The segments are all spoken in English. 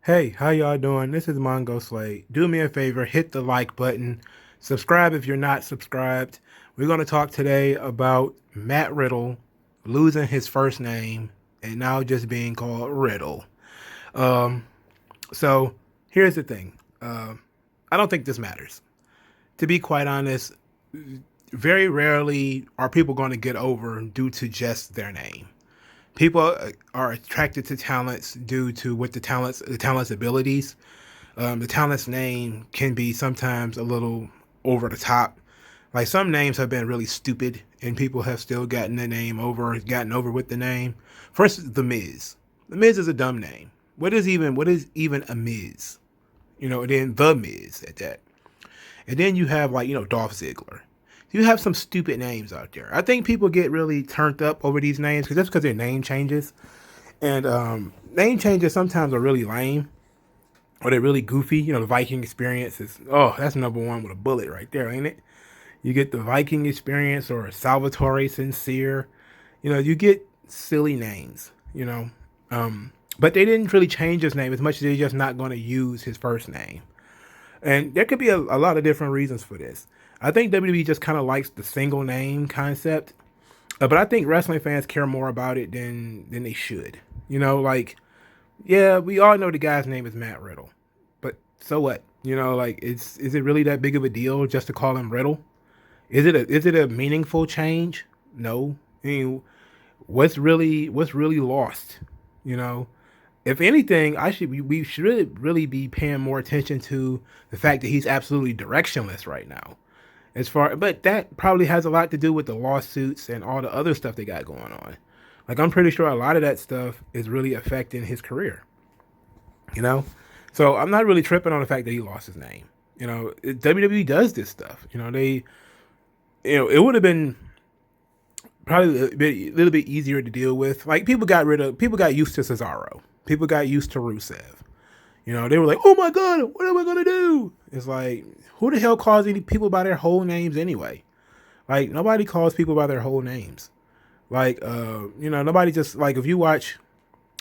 Hey, how y'all doing? This is MongoSlade. Do me a favor, hit the like button. Subscribe if you're not subscribed. We're going to talk today about Matt Riddle losing his first name and now just being called Riddle. Um, so here's the thing. I don't think this matters. To be quite honest, very rarely are people going to get over due to just their name. People are attracted to talents due to what the talent's abilities. The talent's name can be sometimes a little over the top. Like some names have been really stupid, and people have still gotten over with the name. First, the Miz. The Miz is a dumb name. What is even a Miz? And then the Miz at that. And then you have Dolph Ziggler. You have some stupid names out there. I think people get really turned up over these names because that's because their name changes. And name changes sometimes are really lame or they're really goofy. The Viking experience is, that's number one with a bullet right there, ain't it? You get the Viking experience or Salvatore Sincere. You get silly names, but they didn't really change his name as much as they're just not going to use his first name. And there could be a lot of different reasons for this. I think WWE just kind of likes the single name concept, but I think wrestling fans care more about it than they should. Yeah, we all know the guy's name is Matt Riddle, but so what? Is it really that big of a deal just to call him Riddle? Is it a meaningful change? No. I mean, what's really lost? You know, if anything, we should really be paying more attention to the fact that he's absolutely directionless right now. But that probably has a lot to do with the lawsuits and all the other stuff they got going on. Like I'm pretty sure a lot of that stuff is really affecting his career. You know, so I'm not really tripping on the fact that he lost his name. WWE does this stuff. It would have been probably little bit easier to deal with. Like people got used to Cesaro. People got used to Rusev. They were like, "Oh my god, what am I gonna do?" It's like, who the hell calls any people by their whole names anyway? Like nobody calls people by their whole names. Like, nobody just like if you watch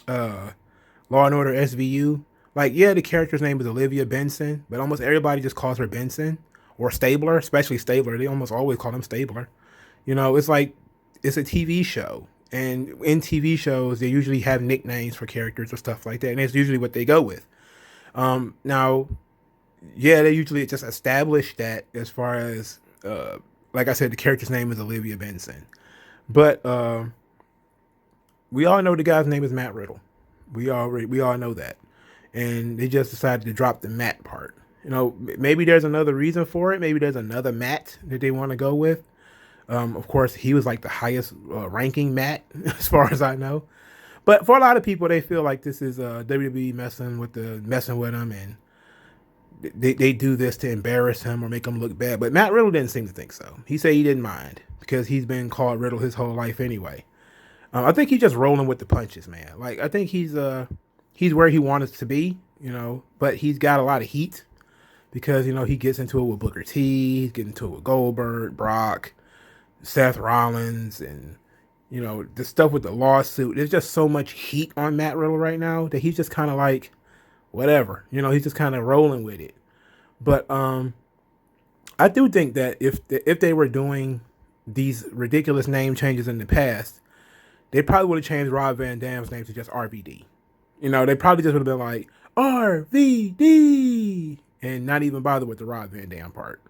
Law and Order SVU, like yeah, the character's name is Olivia Benson, but almost everybody just calls her Benson or Stabler, especially Stabler. They almost always call him Stabler. It's like it's a TV show. And in TV shows, they usually have nicknames for characters or stuff like that, and that's usually what they go with. Now, yeah, they usually just establish that as far as, like I said, the character's name is Olivia Benson. But we all know the guy's name is Matt Riddle. We all know that, and they just decided to drop the Matt part. Maybe there's another reason for it. Maybe there's another Matt that they want to go with. Of course, he was like the highest ranking Matt, as far as I know. But for a lot of people, they feel like this is WWE messing with him, and they do this to embarrass him or make him look bad. But Matt Riddle didn't seem to think so. He said he didn't mind because he's been called Riddle his whole life anyway. I think he's just rolling with the punches, man. Like I think he's where he wants to be, but he's got a lot of heat because he gets into it with Booker T, he's getting into it with Goldberg, Brock, Seth Rollins, and the stuff with the lawsuit. There's just so much heat on Matt Riddle right now that he's just kind of like whatever. He's just kind of rolling with it. But I do think that if they were doing these ridiculous name changes in the past, they probably would have changed Rob Van Dam's name to just RVD. They probably just would have been like RVD and not even bother with the Rob Van Dam part.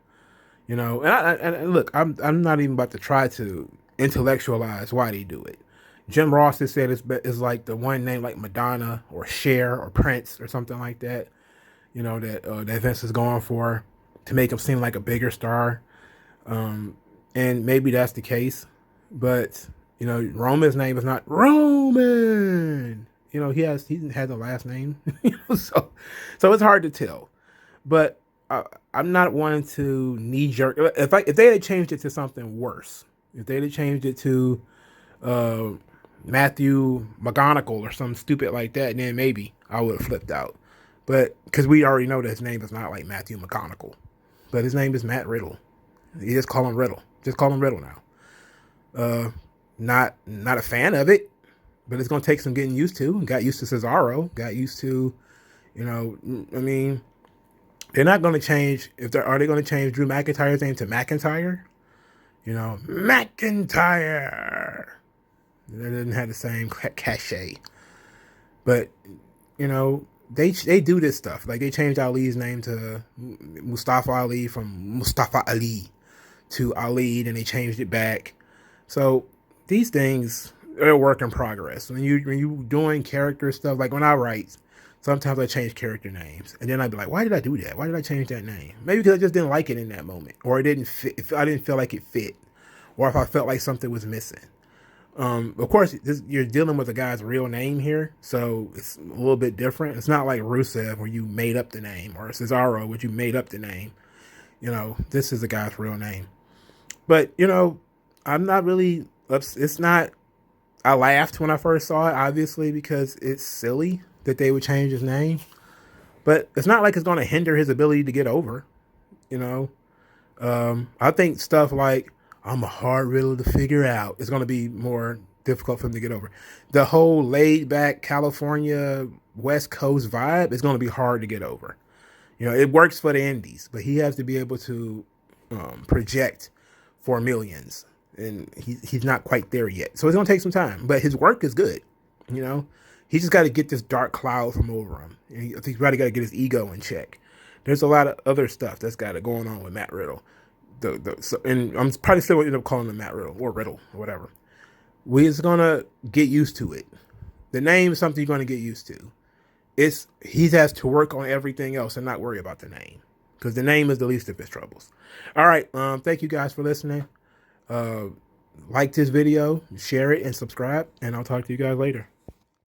And look, I'm not even about to try to intellectualize why they do it. Jim Ross has said it's like the one name like Madonna or Cher or Prince or something like that. That Vince is going for to make him seem like a bigger star. And maybe that's the case, but Roman's name is not Roman. He has a last name, so it's hard to tell. But I'm not wanting to knee jerk. If they had changed it to something worse, if they had changed it to Matthew McGonagall or something stupid like that, then maybe I would have flipped out. But because we already know that his name is not like Matthew McGonagall, but his name is Matt Riddle. You just call him Riddle. Just call him Riddle now. Not a fan of it, but it's gonna take some getting used to. Got used to Cesaro. Got used to You know, I mean, they're not going to change. Are they going to change Drew McIntyre's name to McIntyre? You know, McIntyre. It doesn't have the same cachet. But you know, they do this stuff. Like they changed Ali's name to Mustafa Ali from Mustafa Ali to Ali, and they changed it back. So these things are a work in progress. When you doing character stuff, like when I write, sometimes I change character names, and then I'd be like, why did I do that? Why did I change that name? Maybe because I just didn't like it in that moment, or it didn't fit. If I didn't feel like it fit, or if I felt like something was missing. Of course, you're dealing with a guy's real name here, so it's a little bit different. It's not like Rusev where you made up the name, or Cesaro where you made up the name. You know, this is a guy's real name. But, you know, I'm not really, it's not, I laughed when I first saw it, obviously, because it's silly that they would change his name. But it's not like it's going to hinder his ability to get over, you know. I think stuff like, I'm a hard riddle to figure out, is going to be more difficult for him to get over. The whole laid back California West Coast vibe is going to be hard to get over. You know, it works for the indies, but he has to be able to project for millions, and he's not quite there yet. So it's going to take some time, but his work is good. You know, he just got to get this dark cloud from over him. He's probably got to get his ego in check. There's a lot of other stuff that's got it going on with Matt Riddle. And I'm probably still going to end up calling him Matt Riddle or whatever. We're just going to get used to it. The name is something you're going to get used to. He has to work on everything else and not worry about the name, because the name is the least of his troubles. All right. Thank you guys for listening. Like this video, share it, and subscribe, and I'll talk to you guys later.